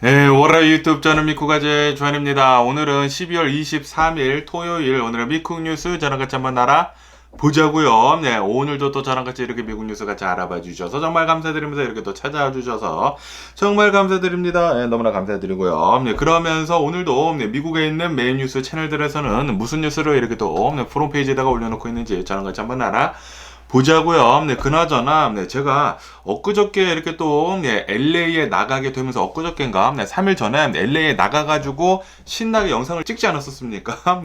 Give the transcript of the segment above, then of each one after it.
네, 월요일 유튜브 저는 미쿠가제 주한입니다. 오늘은 12월 23일 토요일, 오늘은 미국 뉴스 저랑 같이 한번 보자고요. 네, 오늘도 또 저랑 같이 이렇게 미국 뉴스 같이 알아봐 주셔서 정말 감사드리면서 이렇게 또 찾아와 주셔서 정말 감사드립니다. 네, 너무나 감사드리고요. 네, 그러면서 오늘도 미국에 있는 메인 뉴스 채널들에서는 무슨 뉴스를 이렇게 또 프롬페이지에다가 올려놓고 있는지 저랑 같이 한번 보자고요. 네, 그나저나, 제가 엊그저께 이렇게 또, LA에 나가게 되면서 엊그저께인가, 3일 전에 LA에 나가가지고 신나게 영상을 찍지 않았었습니까?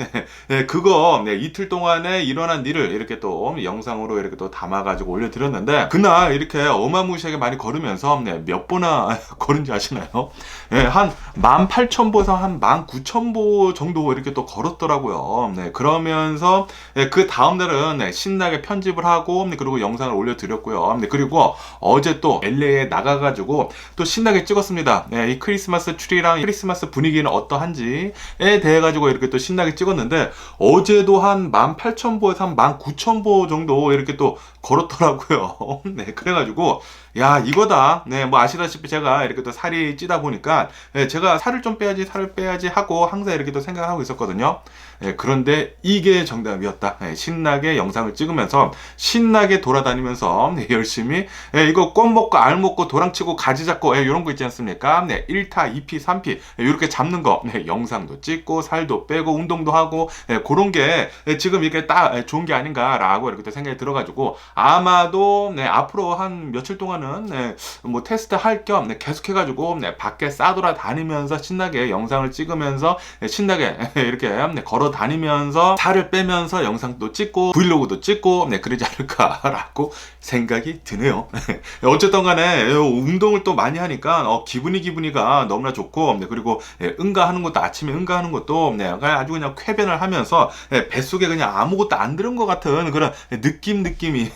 그거, 이틀 동안에 일어난 일을 이렇게 또 영상으로 이렇게 또 담아가지고 올려드렸는데, 그날 이렇게 어마무시하게 많이 걸으면서, 몇 보나 걸은지 아시나요? 한 18,000보에서 한 19,000보 정도 이렇게 또 걸었더라고요. 그러면서, 그 다음날은 신나게 편집을 하고, 그리고 영상을 올려드렸고요. 그리고 어제 또 LA에 나가가지고 또 신나게 찍었습니다. 이 크리스마스 트리랑 크리스마스 분위기는 어떠한지에 대해 가지고 이렇게 또 신나게 찍었는데 어제도 한 18,000보에서 한 19,000보 정도 이렇게 또 걸었더라고요. 그래가지고 야 이거다. 뭐 아시다시피 제가 이렇게 또 살이 찌다 보니까 제가 살을 좀 빼야지 하고 항상 이렇게 또 생각하고 있었거든요. 그런데 이게 정답이었다. 신나게 영상을 찍으면서 신나게 돌아다니면서 열심히 이거 껌 먹고 알 먹고 도랑치고 가지 잡고 이런 거 있지 않습니까? 1타, 2피, 3피 이렇게 잡는 거 영상도 찍고 살도 빼고 운동도 하고 그런 게 지금 이게 딱 좋은 게 아닌가라고 이렇게 또 생각이 들어가지고 아마도 앞으로 한 며칠 동안은 뭐 테스트 할 겸 계속해가지고 밖에 싸돌아다니면서 신나게 영상을 찍으면서 신나게 이렇게 걸어 다니면서 살을 빼면서 영상도 찍고 브이로그도 찍고 그러지 않을까라고 생각이 드네요. 어쨌든 간에 운동을 또 많이 하니까 기분이가 너무나 좋고 그리고 응가하는 것도 아침에 응가하는 것도 아주 그냥 쾌변을 하면서 뱃속에 그냥 아무것도 안 들은 것 같은 그런 느낌이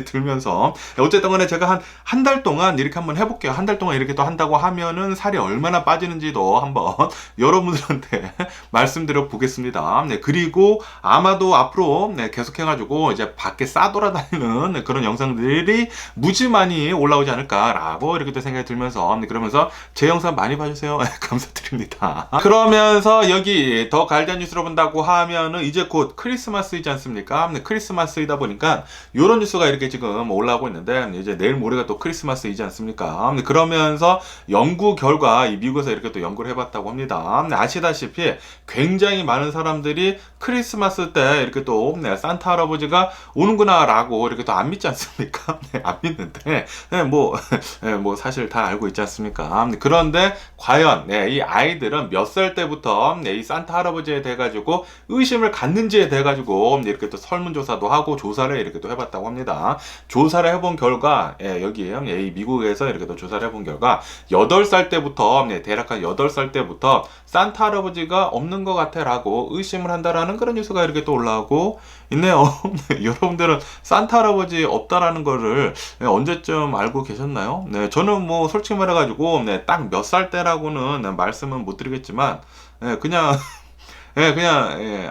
들면서 어쨌든 간에 제가 한 달 동안 이렇게 한번 해볼게요. 한 달 동안 이렇게 또 한다고 하면은 살이 얼마나 빠지는지도 한번 여러분들한테 말씀드려 보겠습니다. 그리고 아마도 앞으로 계속해가지고 이제 밖에 싸돌아다니는 그런 영상들이 무지 많이 올라오지 않을까라고 이렇게 또 생각이 들면서 그러면서 제 영상 많이 봐주세요. 감사드립니다. 그러면서 여기 더 갈대한 뉴스로 본다고 하면은 이제 곧 크리스마스이지 않습니까? 크리스마스이다 보니까 이런 뉴스가 이렇게 지금 올라오고 있는데 이제 내일 모레가 또 크리스마스이지 않습니까? 그러면서 연구 결과 이 미국에서 이렇게 또 연구를 해봤다고 합니다. 아시다시피 굉장히 많은 사람들이 크리스마스 때 이렇게 또 산타 할아버지가 오는구나 라고 이렇게 또 안 믿지 않습니까? 안 믿는데 뭐 사실 다 알고 있지 않습니까? 그런데 과연 이 아이들은 몇 살 때부터 이 산타 할아버지에 대해 가지고 의심을 갖는지에 대해 가지고 이렇게 또 설문조사도 하고 조사를 이렇게 또 해봤다고 합니다. 조사를 해본 결과 여기 이 미국에서 이렇게 또 조사를 해본 결과 8살 때부터 대략 한 8살 때부터 산타 할아버지가 없는 것 같아 라고 의심을 한다라는 그런 뉴스가 이렇게 또 올라오고 있네요. 여러분들은 산타 할아버지 없다라는 거를 언제쯤 알고 계셨나요? 저는 뭐 솔직히 말해가지고 딱 몇 살 때라고는 말씀은 못 드리겠지만 그냥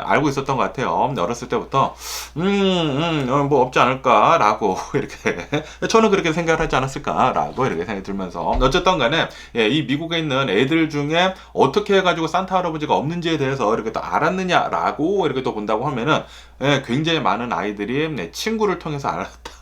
알고 있었던 것 같아요. 어렸을 때부터, 뭐 없지 않을까라고, 이렇게, 저는 그렇게 생각을 하지 않았을까라고, 이렇게 생각이 들면서. 어쨌든 간에, 이 미국에 있는 애들 중에 어떻게 해가지고 산타 할아버지가 없는지에 대해서 이렇게 또 알았느냐라고, 이렇게 또 본다고 하면은, 굉장히 많은 아이들이 친구를 통해서 알았다.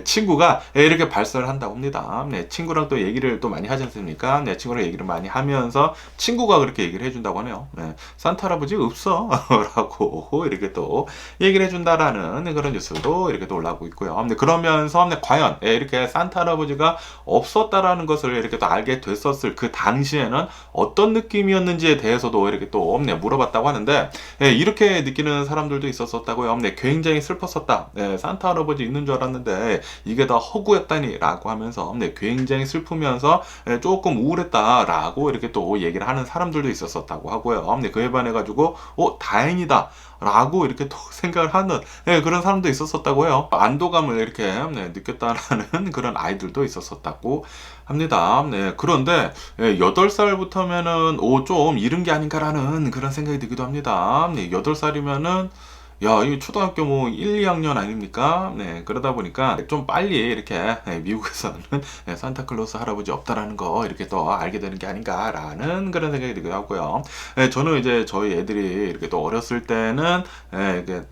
친구가 이렇게 발설을 한다고 합니다. 친구랑 또 얘기를 또 많이 하지 않습니까? 친구랑 얘기를 많이 하면서 친구가 그렇게 얘기를 해준다고 하네요. 산타 할아버지 없어 라고 이렇게 또 얘기를 해준다라는 그런 뉴스도 이렇게 또 올라오고 있고요. 그러면서 과연 이렇게 산타 할아버지가 없었다라는 것을 이렇게 또 알게 됐었을 그 당시에는 어떤 느낌이었는지에 대해서도 이렇게 또 물어봤다고 하는데 이렇게 느끼는 사람들도 있었었다고요. 굉장히 슬펐었다. 산타 할아버지 있는 줄 알았는데 이게 다 허구였다니 라고 하면서 굉장히 슬프면서 조금 우울했다라고 이렇게 또 얘기를 하는 사람들도 있었었다고 하고요. 그에 반해가지고 다행이다 라고 이렇게 또 생각을 하는 그런 사람도 있었었다고 해요. 안도감을 이렇게 느꼈다라는 그런 아이들도 있었었다고 합니다. 그런데 8살부터면은 좀 이른 게 아닌가라는 그런 생각이 들기도 합니다. 8살이면은 야, 이 초등학교 뭐 1, 2학년 아닙니까? 네, 그러다 보니까 좀 빨리 이렇게 미국에서는 산타클로스 할아버지 없다라는 거 이렇게 또 알게 되는 게 아닌가라는 그런 생각이 들기도 하고요. 저는 이제 저희 애들이 이렇게 또 어렸을 때는 이게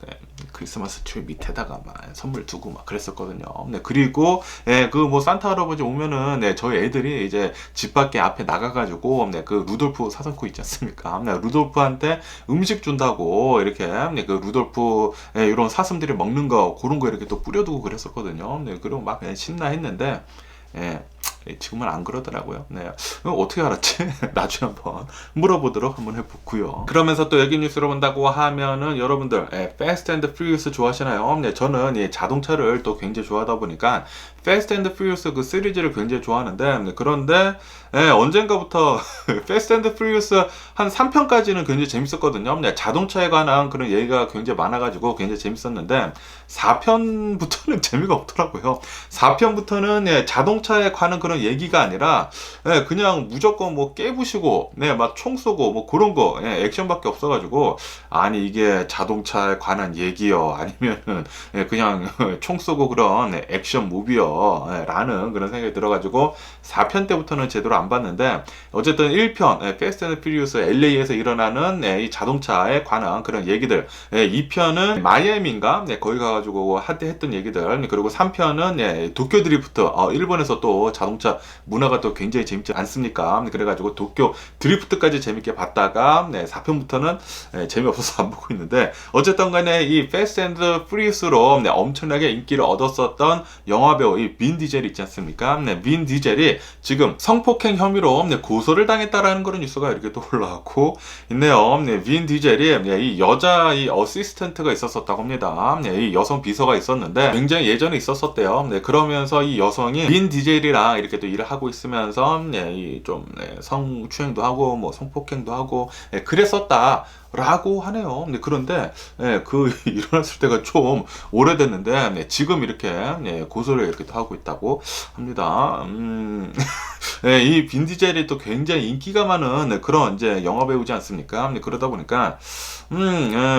크리스마스 트리 밑에다가 막 선물 두고 막 그랬었거든요. 네, 그리고 그 뭐 산타 할아버지 오면은 저희 애들이 이제 집 밖에 앞에 나가가지고 그 루돌프 사슴코 있지 않습니까? 루돌프한테 음식 준다고 이렇게 그 루돌프 이런 사슴들이 먹는 거 그런 거 이렇게 또 뿌려두고 그랬었거든요. 네, 그리고 막 그냥 신나 했는데 예, 지금은 안 그러더라고요. 네. 어떻게 알았지? 나중에 한번 물어보도록 한번 해보고요. 그러면서 또 여기 뉴스를 본다고 하면은 여러분들 Fast and Furious 좋아하시나요? 네, 저는 이 자동차를 또 굉장히 좋아하다 보니까 Fast and Furious 그 시리즈를 굉장히 좋아하는데 그런데 언젠가부터 Fast and Furious 한 3편까지는 굉장히 재밌었거든요. 네, 자동차에 관한 그런 얘기가 굉장히 많아가지고 굉장히 재밌었는데 4편부터는 재미가 없더라고요. 4편부터는 자동차에 관한 그런 얘기가 아니라 그냥 무조건 뭐 깨부시고 막 총 쏘고 뭐 그런 거 액션밖에 없어가지고 아니 이게 자동차에 관한 얘기요 아니면은 그냥 총 쏘고 그런 액션 무비요 라는 그런 생각이 들어가지고 4편 때부터는 제대로 안 봤는데 어쨌든 1편 패스트 앤드 퓨리어스 LA에서 일어나는 이 자동차에 관한 그런 얘기들 2편은 마이애미인가 거기 가가지고 했던 얘기들 그리고 3편은 도쿄 드리프트 일본에서 또 자동차 문화가 또 굉장히 재밌지 않습니까? 그래가지고 도쿄 드리프트까지 재밌게 봤다가 4편부터는 재미없어서 안 보고 있는데 어쨌든 간에 이 패스트 앤드 퓨리어스로 엄청나게 인기를 얻었었던 영화배우 이 빈 디젤 있지 않습니까? 빈 디젤이 지금 성폭행 혐의로 고소를 당했다라는 그런 뉴스가 이렇게 또 올라왔고 있네요. 빈 디젤이 이 여자 이 어시스턴트가 있었었다고 합니다. 이 여성 비서가 있었는데 굉장히 예전에 있었었대요. 그러면서 이 여성이 빈 디젤이랑 이렇게 또 일을 하고 있으면서 좀 성추행도 하고 뭐 성폭행도 하고 그랬었다. 라고 하네요. 그런데 그 일어났을 때가 좀 오래됐는데 지금 이렇게 고소를 이렇게 하고 있다고 합니다. 이 빈 디젤이 또 굉장히 인기가 많은 그런 이제 영화 배우지 않습니까? 그러다 보니까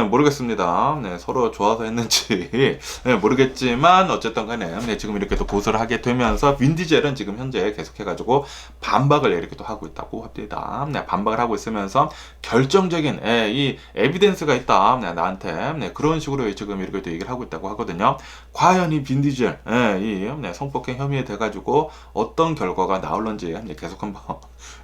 모르겠습니다. 서로 좋아서 했는지 모르겠지만 어쨌든 간에 지금 이렇게 또 고소를 하게 되면서 빈 디젤은 지금 현재 계속해가지고 반박을 이렇게 또 하고 있다고 합니다. 반박을 하고 있으면서 결정적인 이 에비던스가 있다 나한테 그런 식으로 지금 이렇게 또 얘기를 하고 있다고 하거든요. 과연 이 빈 디젤 이 성폭행 혐의에 돼가지고 어떤 결과가 나올런지 계속 한번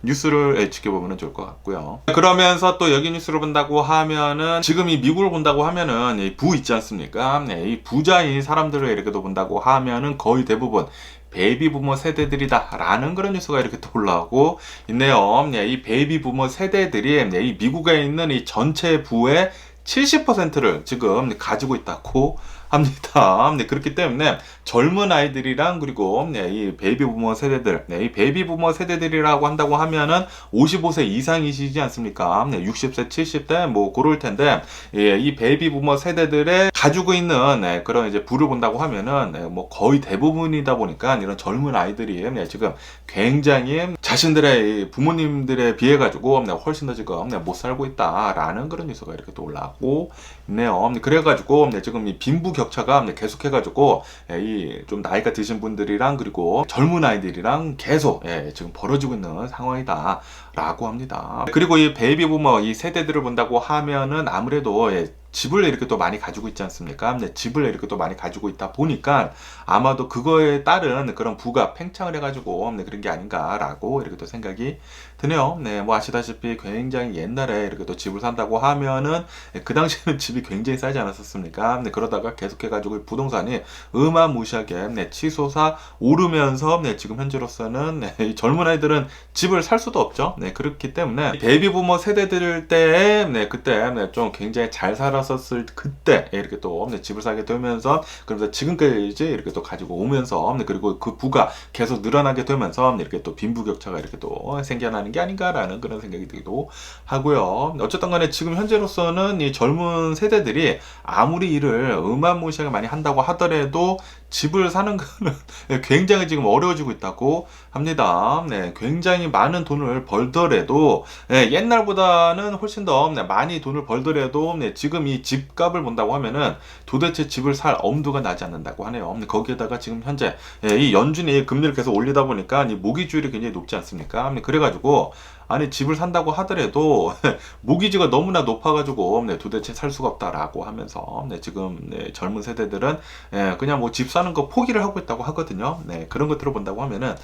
뉴스를 지켜보면 좋을 것 같고요. 그러면서 또 여기 뉴스를 본다고 하면은 지금 이 미국을 본다고 하면은 이 부 있지 않습니까? 이 부자인 사람들을 이렇게 또 본다고 하면은 거의 대부분 베이비 부머 세대들이다 라는 그런 뉴스가 이렇게 또 올라오고 있네요. 이 베이비 부머 세대들이 이 미국에 있는 이 전체 부의 70%를 지금 가지고 있다고 합니다. 그렇기 때문에 젊은 아이들이랑 그리고 이 베이비 부머 세대들, 이 베이비 부머 세대들이라고 한다고 하면은 55세 이상이시지 않습니까? 60세, 70대 뭐 그럴 텐데 이 베이비 부머 세대들의 가지고 있는 그런 이제 부를 본다고 하면은 뭐 거의 대부분이다 보니까 이런 젊은 아이들이 지금 굉장히 자신들의 부모님들에 비해 가지고 훨씬 더 지금 못 살고 있다라는 그런 뉴스가 이렇게 또 올라오고 있네요. 그래가지고 지금 이 빈부 격차가 계속해가지고 이 좀 나이가 드신 분들이랑 그리고 젊은 아이들이랑 계속 지금 벌어지고 있는 상황이다 라고 합니다. 그리고 이 베이비 부머 이 세대들을 본다고 하면은 아무래도 집을 이렇게 또 많이 가지고 있지 않습니까? 집을 이렇게 또 많이 가지고 있다 보니까 아마도 그거에 따른 그런 부가 팽창을 해가지고 그런 게 아닌가라고 이렇게 또 생각이 드네요. 뭐 아시다시피 굉장히 옛날에 이렇게 또 집을 산다고 하면은 그 당시에는 집이 굉장히 싸지 않았었습니까? 그러다가 계속해가지고 부동산이 어마무시하게 치솟아 오르면서 지금 현재로서는 이 젊은 아이들은 집을 살 수도 없죠. 그렇기 때문에 베이비 부머 세대들 때에 그때 좀 굉장히 잘 살았었을 그때 이렇게 또 집을 사게 되면서 그러면서 지금까지 이렇게 또 가지고 오면서 그리고 그 부가 계속 늘어나게 되면서 이렇게 또 빈부격차가 이렇게 또 생겨나는 게 아닌가라는 그런 생각이 들기도 하고요. 어쨌든 간에 지금 현재로서는 이 젊은 세대들이 아무리 일을 어마무시하게 많이 한다고 하더라도 집을 사는 거는 굉장히 지금 어려워지고 있다고 합니다. 네, 굉장히 많은 돈을 벌더라도 옛날보다는 훨씬 더 많이 돈을 벌더라도 지금 이 집값을 본다고 하면은 도대체 집을 살 엄두가 나지 않는다고 하네요. 거기에다가 지금 현재 이 연준이 금리를 계속 올리다 보니까 이 모기지율이 굉장히 높지 않습니까? 그래가지고 아니 집을 산다고 하더라도 모기지가 너무나 높아가지고 도대체 살 수가 없다라고 하면서 지금 젊은 세대들은 그냥 뭐 집 사는 거 포기를 하고 있다고 하거든요. 그런 것들을 본다고 하면은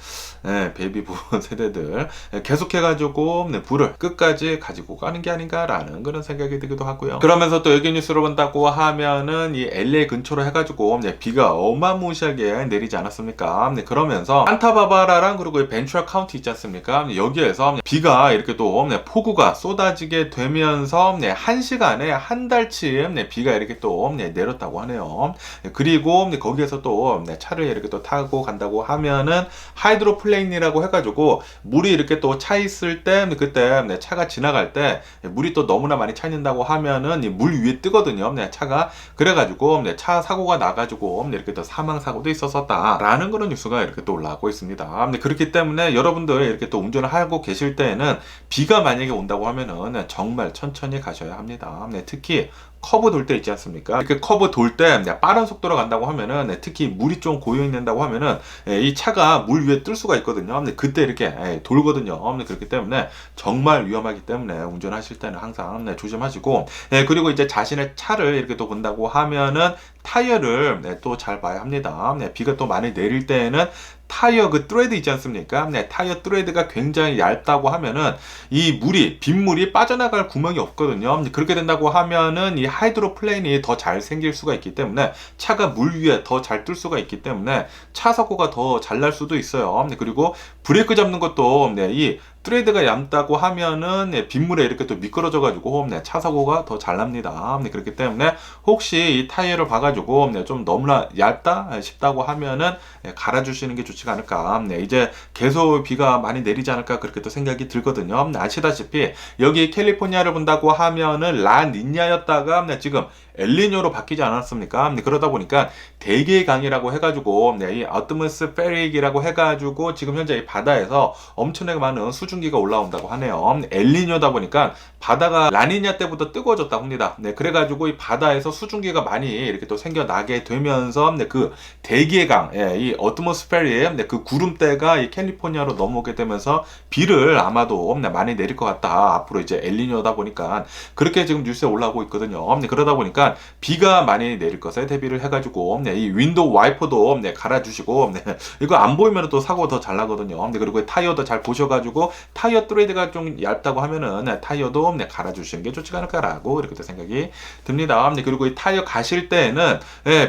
베이비부 세대들 계속해가지고 불을 끝까지 가지고 가는 게 아닌가라는 그런 생각이 들기도 하고요. 그러면서 또 여기 뉴스를 본다고 하면은 이 LA 근처로 해가지고 비가 어마무시하게 내리지 않았습니까? 그러면서 산타바바라랑 그리고 벤츄라 카운티 있지 않습니까? 여기에서 비가 이렇게 또 폭우가 쏟아지게 되면서 1시간에 한 달쯤 비가 이렇게 또 내렸다고 하네요. 그리고 거기에서 또 차를 이렇게 또 타고 간다고 하면은 하이드로플레인이라고 해가지고 물이 이렇게 또 차 있을 때 그때 차가 지나갈 때 물이 또 너무나 많이 차 있는다고 하면은 물 위에 뜨거든요. 차가 그래가지고 차 사고가 나가지고 이렇게 또 사망 사고도 있었었다라는 그런 뉴스가 이렇게 또 올라오고 있습니다. 그렇기 때문에 여러분들 이렇게 또 운전을 하고 계실 때에는 비가 만약에 온다고 하면은 정말 천천히 가셔야 합니다. 특히 커브 돌 때 있지 않습니까? 이렇게 커브 돌 때 빠른 속도로 간다고 하면은 특히 물이 좀 고여 있는다고 하면은 이 차가 물 위에 뜰 수가 있거든요. 그때 이렇게 돌거든요. 그렇기 때문에 정말 위험하기 때문에 운전하실 때는 항상 조심하시고 그리고 이제 자신의 차를 이렇게 또 본다고 하면은 타이어를 또 잘 봐야 합니다. 비가 또 많이 내릴 때에는 타이어 그 트레드 있지 않습니까? 타이어 트레드가 굉장히 얇다고 하면은 이 물이 빗물이 빠져나갈 구멍이 없거든요. 그렇게 된다고 하면은 이 하이드로플레인이 더 잘 생길 수가 있기 때문에 차가 물 위에 더 잘 뜰 수가 있기 때문에 차 사고가 더 잘 날 수도 있어요. 그리고 브레이크 잡는 것도 이 트레이드가 얇다고 하면은 빗물에 이렇게 또 미끄러져 가지고 차 사고가 더 잘 납니다. 그렇기 때문에 혹시 이 타이어를 봐가지고 좀 너무나 얇다 싶다고 하면은 갈아주시는 게 좋지가 않을까. 이제 계속 비가 많이 내리지 않을까 그렇게 또 생각이 들거든요. 아시다시피 여기 캘리포니아를 본다고 하면은 라니냐였다가 지금 엘니뇨로 바뀌지 않았습니까? 그러다 보니까 대계강이라고 해가지고 이 아트모스페릭이라고 해가지고 지금 현재 이 바다에서 엄청나게 많은 수증기가 올라온다고 하네요. 엘니뇨다 보니까 바다가 라니냐 때보다 뜨거워졌다고 합니다. 그래가지고 이 바다에서 수증기가 많이 이렇게 또 생겨나게 되면서 그 대기의 강, 이 어트모스페리의 그 구름대가 이 캘리포니아로 넘어오게 되면서 비를 아마도 많이 내릴 것 같다. 앞으로 이제 엘니뇨다 보니까 그렇게 지금 뉴스에 올라오고 있거든요. 그러다 보니까 비가 많이 내릴 것에 대비를 해가지고 이 윈도우 와이퍼도 갈아주시고 이거 안 보이면 또 사고가 더 잘 나거든요. 그리고 타이어도 잘 보셔가지고 타이어 트레이드가 좀 얇다고 하면은 타이어도 갈아주시는 게 좋지 않을까라고 이렇게 또 생각이 듭니다. 그리고 이 타이어 가실 때에는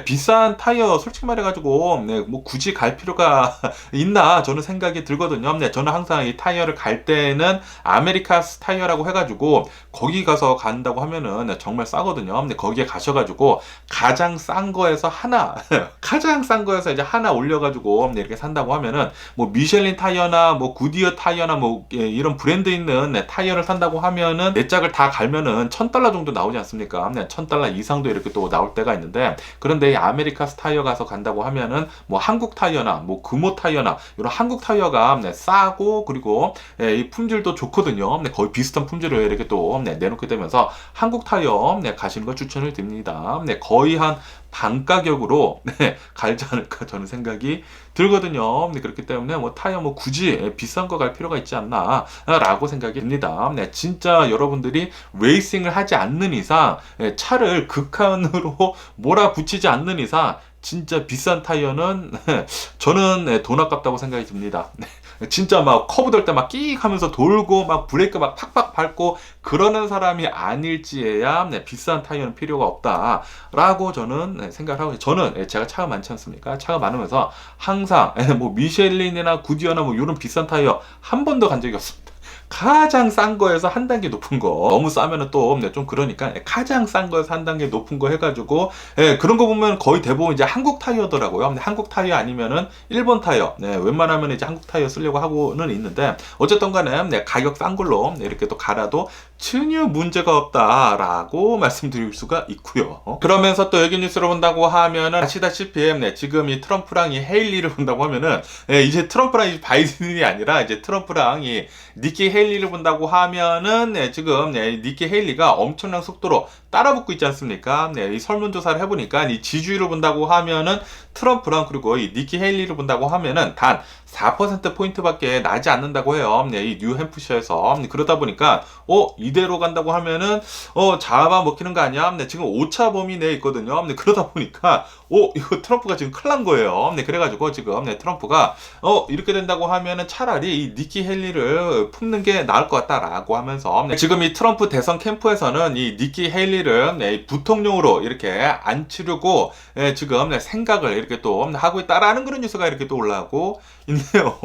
비싼 타이어 솔직히 말해가지고 뭐 굳이 갈 필요가 있나 저는 생각이 들거든요. 저는 항상 이 타이어를 갈 때는 아메리카스 타이어라고 해가지고 거기 가서 간다고 하면은 정말 싸거든요. 거기에 가셔가지고 가장 싼 거에서 하나 가장 싼 거에서 이제 하나 올려가지고 이렇게 산다고 하면은 뭐 미슐린 타이어나 뭐 구디어 타이어나 뭐 이런 브랜드 있는 타이어를 산다고 하면은 네 짝을 다 갈면은 $1,000 정도 나오지 않습니까? $1,000 이상도 이렇게 또 나올 때가 있는데 그런데 이 아메리카스 타이어 가서 간다고 하면은 뭐 한국 타이어나 뭐 금호 타이어나 이런 한국 타이어가 싸고 그리고 이 품질도 좋거든요. 거의 비슷한 품질을 이렇게 또 내놓게 되면서 한국 타이어 가시는 거 추천을 드립니다. 거의 한 반 가격으로 갈지 않을까 저는 생각이 들거든요. 그렇기 때문에 뭐 타이어 뭐 굳이 비싼 거 갈 필요가 있지 않나 라고 생각이 듭니다. 진짜 여러분들이 레이싱을 하지 않는 이상 차를 극한으로 몰아붙이지 않는 이상 진짜 비싼 타이어는 저는 돈 아깝다고 생각이 듭니다. 진짜 막 커브 돌 때 막 끼익 하면서 돌고 막 브레이크 막 팍팍 밟고 그러는 사람이 아닐지에야 비싼 타이어는 필요가 없다라고 저는 생각을 하고 저는 제가 차가 많지 않습니까? 차가 많으면서 항상 뭐 미쉐린이나 구디어나 뭐 이런 비싼 타이어 한 번도 간 적이 없습니다. 가장 싼 거에서 한 단계 높은 거 너무 싸면은 또 좀 그러니까 가장 싼 거에서 한 단계 높은 거 해가지고 그런 거 보면 거의 대부분 이제 한국 타이어더라고요. 한국 타이어 아니면은 일본 타이어 웬만하면 이제 한국 타이어 쓰려고 하고는 있는데 어쨌든 간에 가격 싼 걸로 이렇게 또 갈아도 전혀 문제가 없다라고 말씀드릴 수가 있고요. 그러면서 또 여기 뉴스를 본다고 하면은 아시다시피 지금 이 트럼프랑 이 헤일리를 본다고 하면은 이제 트럼프랑 이 바이든이 아니라 이제 트럼프랑 이 니키 헤일리를 본다고 하면은 지금 니키 헤일리가 엄청난 속도로 따라붙고 있지 않습니까? 이 설문조사를 해보니까 이 지지율을 본다고 하면은 트럼프랑 그리고 이 니키 헤일리를 본다고 하면은 단 4%포인트밖에 나지 않는다고 해요. 이 뉴햄프셔에서. 그러다 보니까, 이대로 간다고 하면은, 잡아먹히는 거 아니야? 지금 5차 범위 내에 있거든요. 그러다 보니까, 이거 트럼프가 지금 큰일 난 거예요. 그래가지고 지금, 트럼프가, 이렇게 된다고 하면은 차라리 이 니키 헤일리를 품는 게 나을 것 같다라고 하면서, 지금 이 트럼프 대선 캠프에서는 이 니키 헤일리를 부통령으로 이렇게 안 치르고, 지금 생각을 이렇게 또 하고 있다라는 그런 뉴스가 이렇게 또 올라오고 있네요.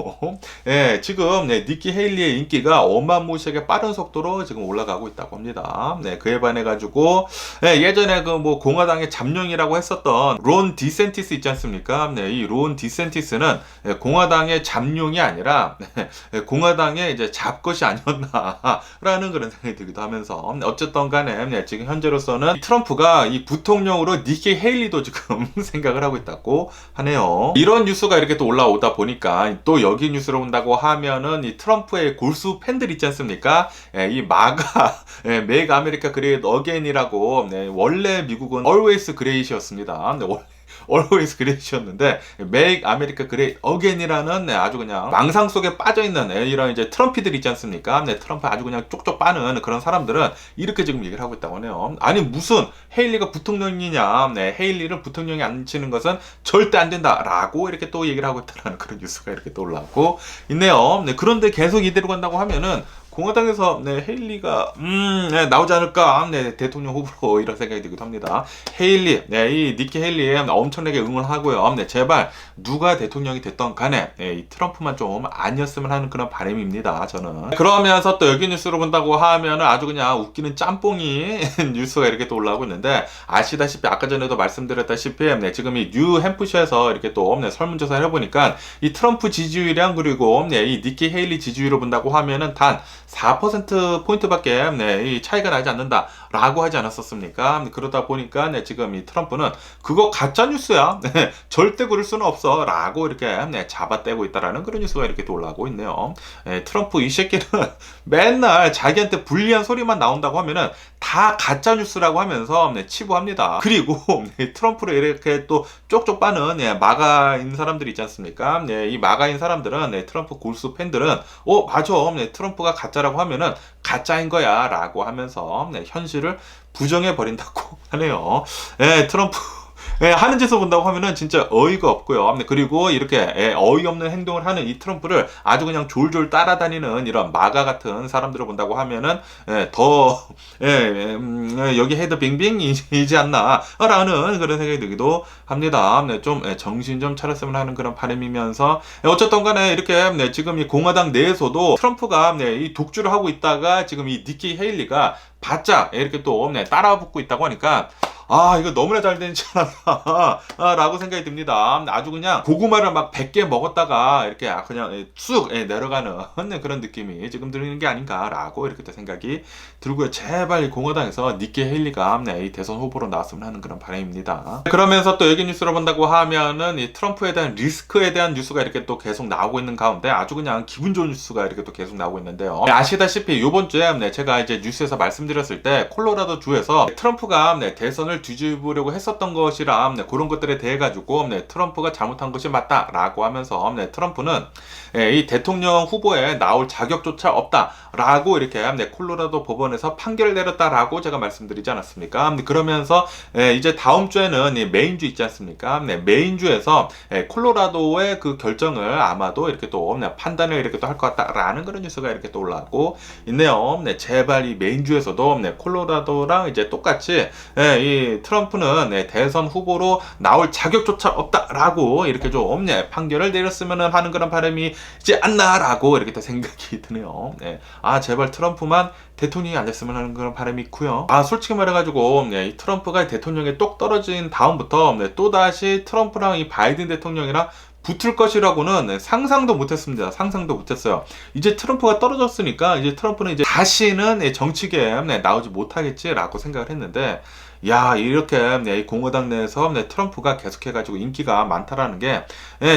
지금 니키 헤일리의 인기가 어마무시하게 빠른 속도로 지금 올라가고 있다고 합니다. 그에 반해 가지고 예전에 그 뭐 공화당의 잠룡이라고 했었던 론 디센티스 있지 않습니까? 이 론 디센티스는 공화당의 잠룡이 아니라 공화당의 이제 잡것이 아니었나라는 그런 생각이 들기도 하면서 어쨌든 간에 지금 현재로서는 트럼프가 이 부통령으로 니키 헤일리도 지금 생각을 하고 있다고 하네요. 이런 뉴스가 이렇게 또 올라오다 보니까 또 여기 뉴스를 본다고 하면은 이 트럼프의 골수 팬들 있지 않습니까? 이 마가 메이크 아메리카 그레이트 어게인이라고 원래 미국은 always great이었습니다. always great이었는데 make America great again이라는 아주 그냥 망상 속에 빠져있는 이런 이제 트럼피들 있지 않습니까? 트럼프 아주 그냥 쪽쪽 빠는 그런 사람들은 이렇게 지금 얘기를 하고 있다고 하네요. 아니 무슨 헤일리가 부통령이냐? 헤일리를 부통령이 안 치는 것은 절대 안 된다라고 이렇게 또 얘기를 하고 있다는 그런 뉴스가 이렇게 또 올라오고 있네요. 그런데 계속 이대로 간다고 하면은 공화당에서 헤일리가 나오지 않을까 대통령 후보로 이런 생각이 들기도 합니다. 헤일리 이 니키 헤일리에 엄청나게 응원하고요. 제발 누가 대통령이 됐던 간에 이 트럼프만 좀 아니었으면 하는 그런 바람입니다. 저는. 그러면서 또 여기 뉴스로 본다고 하면 아주 그냥 웃기는 짬뽕이 뉴스가 이렇게 또 올라오고 있는데 아시다시피 아까 전에도 말씀드렸다시피 지금 이 뉴햄프셔에서 이렇게 또 설문조사를 해보니까 이 트럼프 지지율이랑 그리고 이 니키 헤일리 지지율을 본다고 하면은 단 4%포인트밖에 이 차이가 나지 않는다라고 하지 않았었습니까? 그러다 보니까 지금 이 트럼프는 그거 가짜뉴스야. 절대 그럴 수는 없어. 라고 이렇게 잡아떼고 있다라는 그런 뉴스가 이렇게 또 올라오고 있네요. 트럼프 이 새끼는 맨날 자기한테 불리한 소리만 나온다고 하면은 다 가짜뉴스라고 하면서 치부합니다. 그리고 트럼프를 이렇게 또 쪽쪽 빠는 마가인 사람들 있지 않습니까? 이 마가인 사람들은 트럼프 골수 팬들은 맞아. 트럼프가 가짜라고 하면은 가짜인 거야 라고 하면서 현실을 부정해 버린다고 하네요. 트럼프 하는 짓을 본다고 하면은 진짜 어이가 없고요. 그리고 이렇게 어이없는 행동을 하는 이 트럼프를 아주 그냥 졸졸 따라다니는 이런 마가 같은 사람들을 본다고 하면은 더 여기 헤드 빙빙이지 않나 라는 그런 생각이 들기도 합니다. 좀 정신 좀 차렸으면 하는 그런 바람이면서 어쨌든 간에 이렇게 지금 이 공화당 내에서도 트럼프가 이 독주를 하고 있다가 지금 이 니키 헤일리가 바짝 이렇게 또 따라붙고 있다고 하니까 이거 너무나 잘 되지 않았나 라고 생각이 듭니다. 아주 그냥 고구마를 막 100개 먹었다가 이렇게 그냥 쑥 내려가는 그런 느낌이 지금 드는 게 아닌가 라고 이렇게 또 생각이 들고요. 제발 공화당에서 니키 헤일리가 이 대선 후보로 나왔으면 하는 그런 바람입니다. 그러면서 또 여기 뉴스를 본다고 하면은 이 트럼프에 대한 리스크에 대한 뉴스가 이렇게 또 계속 나오고 있는 가운데 아주 그냥 기분 좋은 뉴스가 이렇게 또 계속 나오고 있는데요. 아시다시피 이번 주에 제가 이제 뉴스에서 말씀드렸을 때 콜로라도 주에서 트럼프가 대선을 뒤집으려고 했었던 것이라 그런 것들에 대해 가지고 트럼프가 잘못한 것이 맞다라고 하면서 트럼프는 이 대통령 후보에 나올 자격조차 없다라고 이렇게 콜로라도 법원에서 판결을 내렸다라고 제가 말씀드리지 않았습니까? 그러면서 이제 다음 주에는 이 메인주 있지 않습니까? 메인주에서 콜로라도의 그 결정을 아마도 이렇게 또 판단을 이렇게 또 할 것 같다라는 그런 뉴스가 이렇게 또 올라오고 있네요. 제발 이 메인주에서도 콜로라도랑 이제 똑같이 이 트럼프는 대선 후보로 나올 자격조차 없다라고 이렇게 좀 판결을 내렸으면 하는 그런 바람이지 않나라고 이렇게 또 생각이 드네요. 제발 트럼프만 대통령이 안 됐으면 하는 그런 바람이 있고요. 솔직히 말해가지고 이 트럼프가 대통령에 똑 떨어진 다음부터 또다시 트럼프랑 이 바이든 대통령이랑 붙을 것이라고는 상상도 못했습니다. 상상도 못했어요. 이제 트럼프가 떨어졌으니까 이제 트럼프는 이제 다시는 정치계에 나오지 못하겠지라고 생각을 했는데, 야, 이렇게 이 공화당 내에서 트럼프가 계속해가지고 인기가 많다라는 게,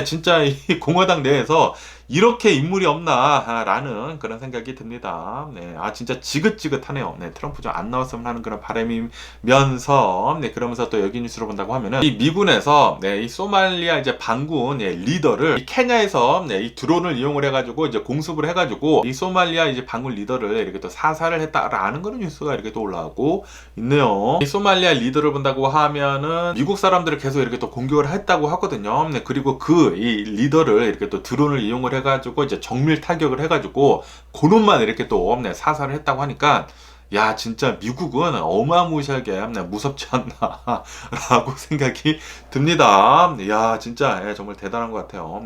진짜 이 공화당 내에서 이렇게 인물이 없나라는 그런 생각이 듭니다. 진짜 지긋지긋하네요. 트럼프 좀 안 나왔으면 하는 그런 바람이면서, 그러면서 또 여기 뉴스로 본다고 하면은 이 미군에서 이 소말리아 이제 반군 리더를 이 케냐에서 이 드론을 이용을 해가지고 이제 공습을 해가지고 이 소말리아 이제 반군 리더를 이렇게 또 사살을 했다라는 그런 뉴스가 이렇게 또 올라오고 있네요. 이 소말리아 리더를 본다고 하면은 미국 사람들을 계속 이렇게 또 공격을 했다고 하거든요. 그리고 그 이 리더를 이렇게 또 드론을 이용을 해가지고 이제 정밀 타격을 해가지고 그놈만 이렇게 또 사살을 했다고 하니까, 야, 진짜 미국은 어마무시하게 무섭지 않나 라고 생각이 듭니다. 야, 진짜 정말 대단한 것 같아요.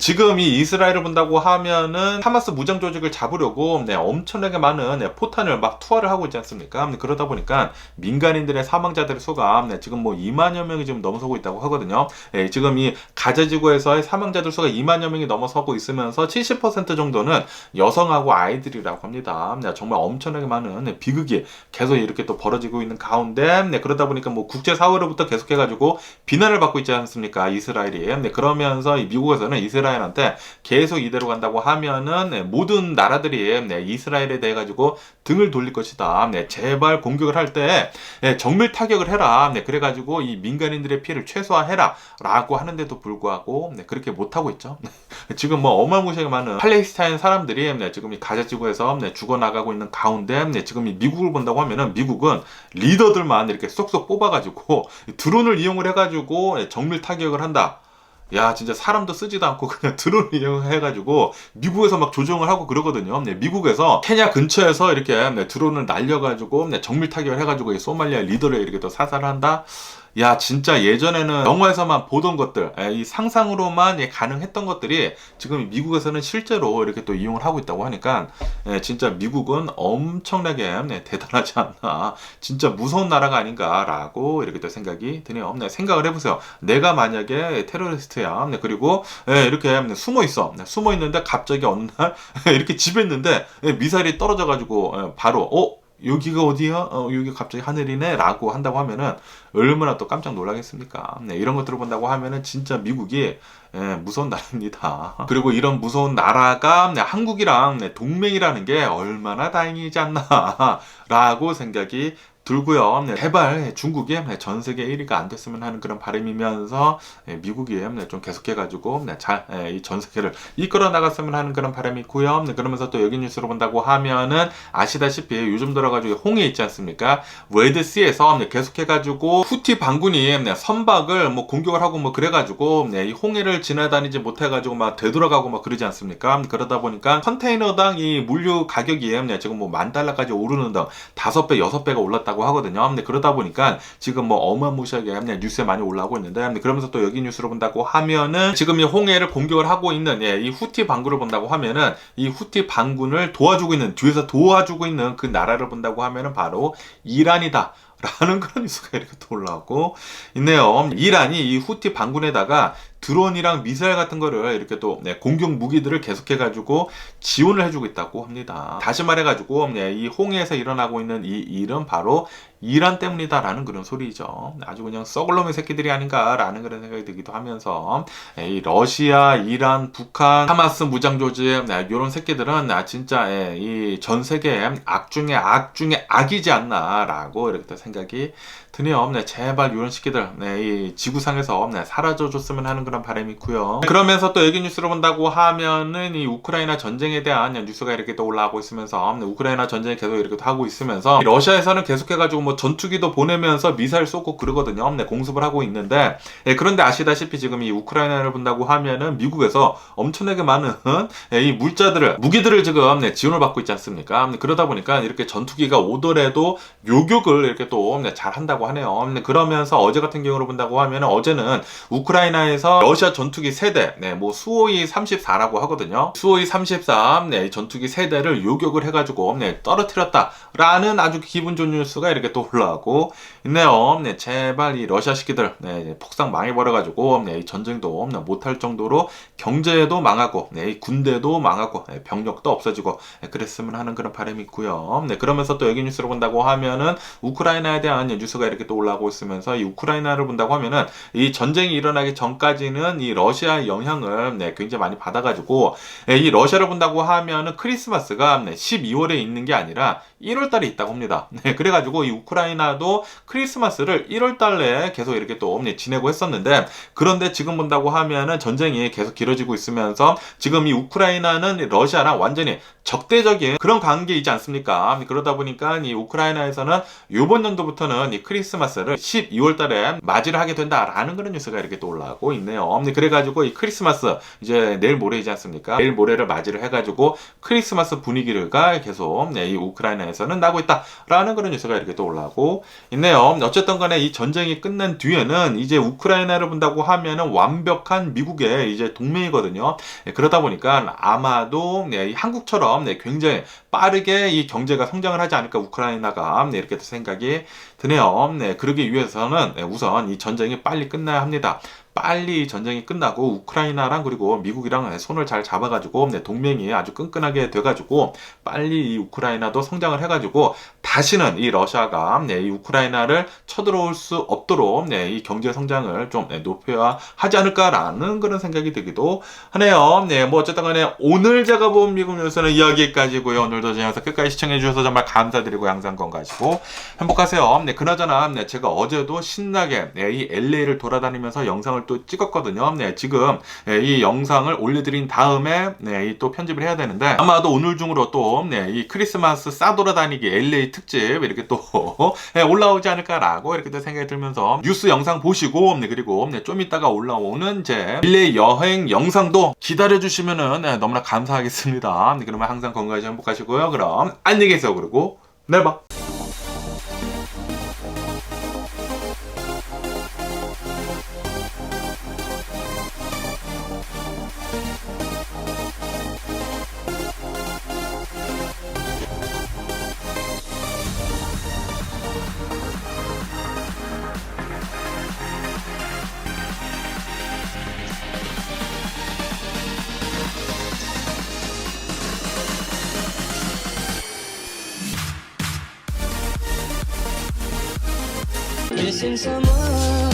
지금 이 이스라엘을 본다고 하면은 하마스 무장 조직을 잡으려고 엄청나게 많은 포탄을 막 투하를 하고 있지 않습니까? 그러다 보니까 민간인들의 사망자들의 수가 지금 뭐 2만여 명이 지금 넘어서고 있다고 하거든요. 지금 이 가자지구에서의 사망자들 수가 2만여 명이 넘어서고 있으면서 70% 정도는 여성하고 아이들이라고 합니다. 정말 엄청나게 많은 비극이 계속 이렇게 또 벌어지고 있는 가운데, 그러다 보니까 뭐 국제사회로부터 계속해가지고 비난을 받고 있지 않습니까, 이스라엘이. 그러면서 이 미국에서는 이스라엘한테 계속 이대로 간다고 하면은 모든 나라들이 이스라엘에 대해 가지고 등을 돌릴 것이다. 제발 공격을 할 때 정밀 타격을 해라. 그래가지고 이 민간인들의 피해를 최소화해라 라고 하는데도 불구하고 그렇게 못하고 있죠. 지금 뭐 어마무시하게 많은 팔레스타인 사람들이 지금 이 가자지구에서 죽어나가고 있는 가운데, 지금 이 미국을 본다고 하면은 미국은 리더들만 이렇게 쏙쏙 뽑아가지고 드론을 이용을 해가지고 정밀 타격을 한다. 야, 진짜 사람도 쓰지도 않고 그냥 드론을 이용해가지고 미국에서 막 조정을 하고 그러거든요. 미국에서 케냐 근처에서 이렇게 드론을 날려가지고 정밀 타격을 해가지고 이 소말리아 리더를 이렇게 또 사살을 한다. 야, 진짜 예전에는 영화에서만 보던 것들, 이 상상으로만 가능했던 것들이 지금 미국에서는 실제로 이렇게 또 이용을 하고 있다고 하니까, 진짜 미국은 엄청나게 대단하지 않나, 진짜 무서운 나라가 아닌가라고 이렇게 또 생각이 드네요. 생각을 해보세요. 내가 만약에 테러리스트야. 그리고 이렇게 숨어 있어. 숨어 있는데 갑자기 어느 날 이렇게 집에 있는데 미사일이 떨어져가지고 바로 여기가 어디야? 여기 갑자기 하늘이네? 라고 한다고 하면은 얼마나 또 깜짝 놀라겠습니까? 이런 것들을 본다고 하면은 진짜 미국이 무서운 나라입니다. 그리고 이런 무서운 나라가 한국이랑 동맹이라는 게 얼마나 다행이지 않나 라고 생각이 들고요. 제발 중국이 전 세계 1위가 안 됐으면 하는 그런 바람이면서 미국이 좀 계속해가지고 잘 이 전 세계를 이끌어 나갔으면 하는 그런 바람이 있고요. 그러면서 또 여기 뉴스로 본다고 하면은 아시다시피 요즘 들어가지고 홍해 있지 않습니까? 레드시에서 계속해가지고 후티 반군이 선박을 뭐 공격을 하고 뭐 그래가지고 이 홍해를 지나다니지 못해가지고 막 되돌아가고 막 그러지 않습니까? 그러다 보니까 컨테이너당 이 물류 가격이 지금 뭐 $10,000까지 오르는 등 5배, 6배가 올랐다고 하거든요. 그러다 보니까 지금 뭐 어마무시하게 뉴스에 많이 올라오고 있는데, 그러면서 또 여기 뉴스로 본다고 하면은 지금 이 홍해를 공격을 하고 있는 이 후티 반군을 본다고 하면은 이 후티 반군을 도와주고 있는, 뒤에서 도와주고 있는 그 나라를 본다고 하면은 바로 이란이다 라는 그런 뉴스가 이렇게 또 올라오고 있네요. 이란이 이 후티 반군에다가 드론이랑 미사일 같은 거를 이렇게 또 공격 무기들을 계속해가지고 지원을 해주고 있다고 합니다. 다시 말해가지고 이 홍해에서 일어나고 있는 이 일은 바로 이란 때문이다라는 그런 소리죠. 아주 그냥 썩을 놈의 새끼들이 아닌가라는 그런 생각이 들기도 하면서 이 러시아, 이란, 북한, 하마스 무장조직 이런 새끼들은 진짜 이 전 세계의 악 중에 악 중에 악이지 않나라고 이렇게 또 생각이 드네요. 제발 이런 새끼들 이 지구상에서 사라져줬으면 하는 그런 바람이 있고요. 그러면서 또 여기 뉴스를 본다고 하면은 이 우크라이나 전쟁에 대한 뉴스가 이렇게 또 올라오고 있으면서 우크라이나 전쟁이 계속 이렇게 또 하고 있으면서 러시아에서는 계속해가지고 뭐 전투기도 보내면서 미사일 쏘고 그러거든요. 공습을 하고 있는데, 그런데 아시다시피 지금 이 우크라이나를 본다고 하면은 미국에서 엄청나게 많은 이 무기들을 지금 지원을 받고 있지 않습니까? 그러다 보니까 이렇게 전투기가 오더라도 요격을 이렇게 또 잘 한다고 하네요. 그러면서 어제 같은 경우로 본다고 하면 어제는 우크라이나에서 러시아 전투기 세대, 뭐 수호이 34라고 하거든요. 수호이 33 전투기 세대를 요격을 해가지고 떨어뜨렸다라는 아주 기분 좋은 뉴스가 이렇게 또 또 올라오고 있네요. 네, 제발 이 러시아 시기들 네, 폭삭 망해버려가지고 네, 이 전쟁도 못할 정도로 경제도 망하고 네, 이 군대도 망하고 네, 병력도 없어지고 네, 그랬으면 하는 그런 바람이 있고요. 네, 그러면서 또 여기 뉴스를 본다고 하면은 우크라이나에 대한 뉴스가 이렇게 또 올라오고 있으면서 이 우크라이나를 본다고 하면은 이 전쟁이 일어나기 전까지는 이 러시아의 영향을 네, 굉장히 많이 받아가지고 이 러시아를 본다고 하면은 크리스마스가 12월에 있는 게 아니라 1월 달에 있다고 합니다. 네, 그래가지고 이 우크라이나도 크리스마스를 1월 달에 계속 이렇게 또 지내고 했었는데 그런데 지금 본다고 하면은 전쟁이 계속 길어지고 있으면서 지금 이 우크라이나는 러시아랑 완전히 적대적인 그런 관계이지 않습니까? 그러다 보니까 이 우크라이나에서는 이번 연도부터는 이 크리스마스를 12월 달에 맞이를 하게 된다라는 그런 뉴스가 이렇게 또 올라오고 있네요. 그래가지고 이 크리스마스 이제 내일 모레이지 않습니까? 내일 모레를 맞이를 해가지고 크리스마스 분위기가 계속 이 우크라이나에서는 나고 있다라는 그런 뉴스가 이렇게 또 올라오고 있네요. 어쨌든 간에 이 전쟁이 끝난 뒤에는 이제 우크라이나를 본다고 하면은 완벽한 미국의 이제 동맹이거든요. 그러다 보니까 아마도 한국처럼 굉장히 빠르게 이 경제가 성장을 하지 않을까 우크라이나가 이렇게 생각이 드네요. 그러기 위해서는 우선 이 전쟁이 빨리 끝나야 합니다. 빨리 전쟁이 끝나고 우크라이나랑 그리고 미국이랑 손을 잘 잡아가지고 동맹이 아주 끈끈하게 돼가지고 빨리 이 우크라이나도 성장을 해가지고 다시는 이 러시아가 이 우크라이나를 쳐들어올 수 없도록 이 경제 성장을 좀 높여야 하지 않을까라는 그런 생각이 들기도 하네요. 뭐 어쨌든 간에 오늘 제가 본 미국 뉴스는 여기까지고요. 오늘도 제 영상 끝까지 시청해주셔서 정말 감사드리고 항상 건강하시고 행복하세요. 그나저나 제가 어제도 신나게 이 LA를 돌아다니면서 영상을 또 찍었거든요. 지금 이 영상을 올려드린 다음에 또 편집을 해야 되는데 아마도 오늘 중으로 또 이 크리스마스 싸돌아다니기 LA 특집 이렇게 또 올라오지 않을까라고 이렇게 또 생각이 들면서 뉴스 영상 보시고 그리고 좀 이따가 올라오는 제 LA 여행 영상도 기다려주시면은 너무나 감사하겠습니다. 그러면 항상 건강하시고 행복하시고요. 그럼 안녕히 계세요. 그리고 내일 봐. Missing someone